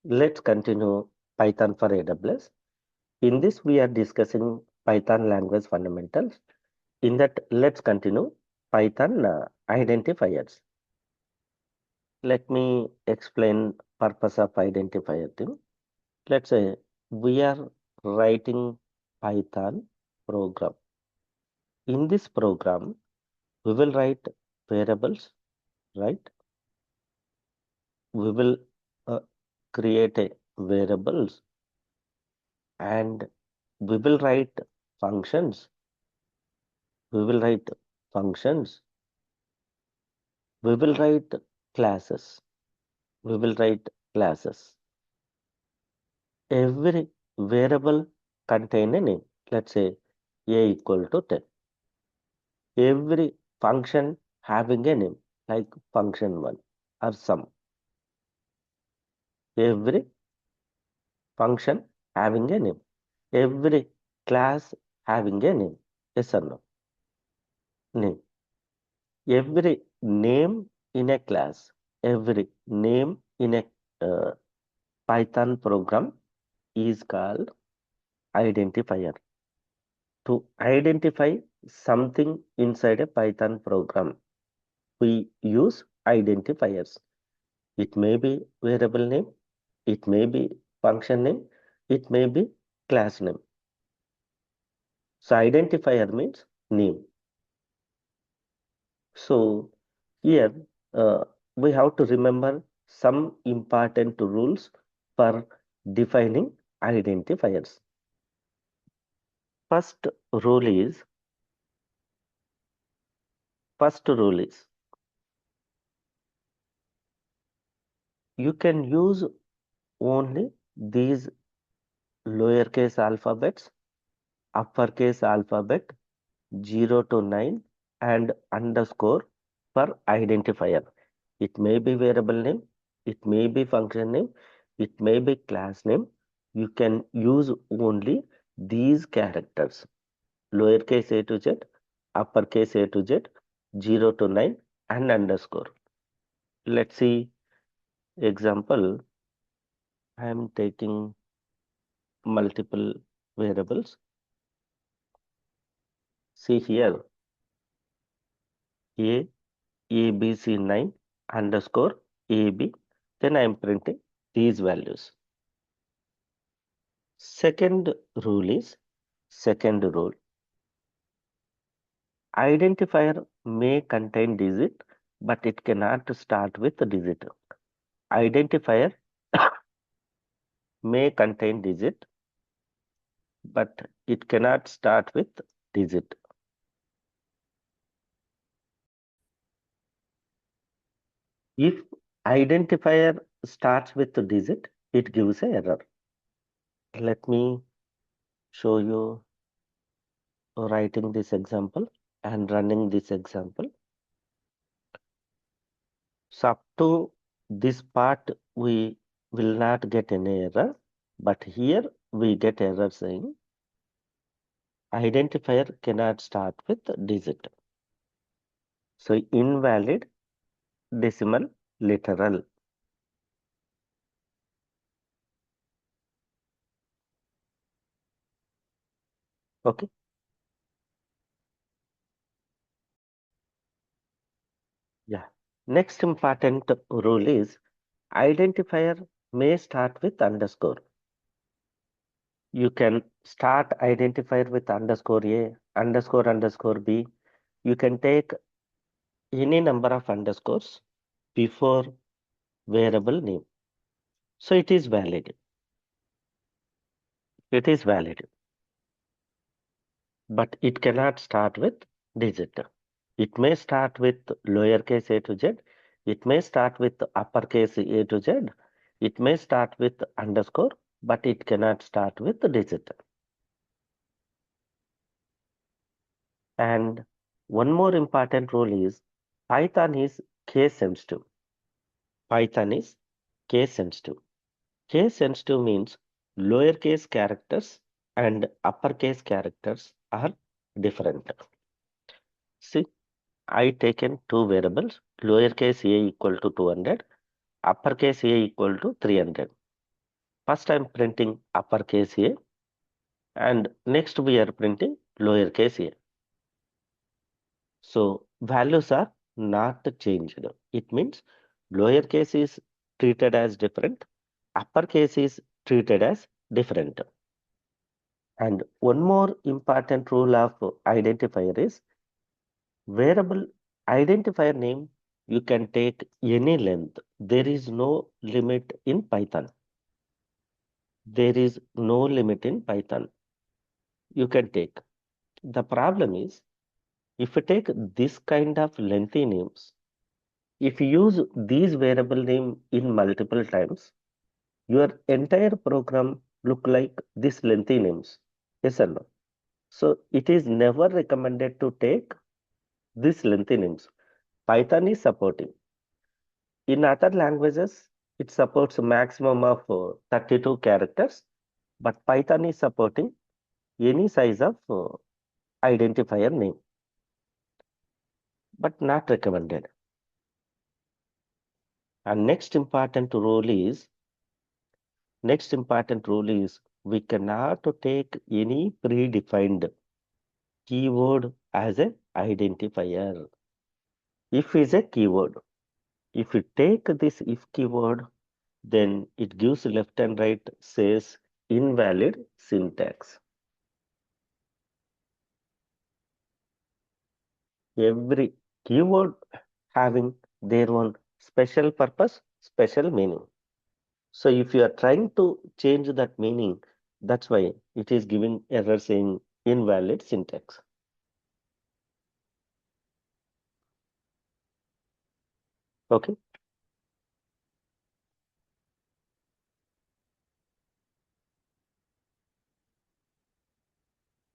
Let's continue Python for AWS. In this, we are discussing Python language fundamentals. In that, let's continue Python identifiers. Let me explain purpose of identifier thing. Let's say we are writing Python program. In this program, we will write variables, right? We will uh, create a variables and we will write functions. We will write functions. We will write classes. We will write classes. Every variable contain a name. Let's say a equal to 10. Every function having a name like function 1 or sum. Every function having a name. Every class having a name. Yes or no? Name. Every name in a class. Every name in a Python program is called identifier. To identify something inside a Python program, we use identifiers. It may be variable name, it may be function name, it may be class name. So identifier means name. So here we have to remember some important rules for defining identifiers. First rule is first rule is you can use only these lowercase alphabets, uppercase alphabet 0 to 9 and underscore for identifier. It may be variable name, it may be function name, it may be class name. You can use only these characters, lowercase a to z, uppercase a to z, 0 to 9 and underscore. Let's see example. I am taking multiple variables. See here, a abc9 underscore ab, then I am printing these values. Second rule is second rule. Identifier may contain digit, but it cannot start with digit. Identifier may contain digit, but it cannot start with digit. If identifier starts with digit, it gives an error. Let me show you writing this example and running this example. So up to this part, we will not get any error, but here we get error saying identifier cannot start with digit. So invalid decimal literal. Okay. Yeah. Next important rule is identifier may start with underscore. You can start identifier with underscore A, underscore B. You can take any number of underscores before variable name. So it is valid. It is valid. But it cannot start with digit. It may start with lowercase a to z. It may start with uppercase a to z. It may start with underscore, but it cannot start with digit. And one more important rule is Python is case sensitive. Python is case sensitive. Case sensitive means lowercase characters and uppercase characters are different. See, I taken two variables, lowercase a equal to 200, uppercase a equal to 300. First I'm printing uppercase A, and next we are printing lowercase a. So values are not changed. It means lowercase is treated as different, uppercase is treated as different. And one more important rule of identifier is variable identifier name, you can take any length. There is no limit in Python. There is no limit in Python. You can take. The problem is, if you take this kind of lengthy names, if you use these variable name in multiple times, your entire program look like this lengthy names. Yes or no? So it is never recommended to take these lengthy names. Python is supporting. In other languages, it supports a maximum of 32 characters, but Python is supporting any size of identifier name, but not recommended. And next important rule is we cannot take any predefined keyword as an identifier. If is a keyword, if you take this if keyword, then it gives left and right says invalid syntax. Every keyword having their own special purpose, special meaning. So if you are trying to change that meaning, that's why it is giving error saying invalid syntax. Okay.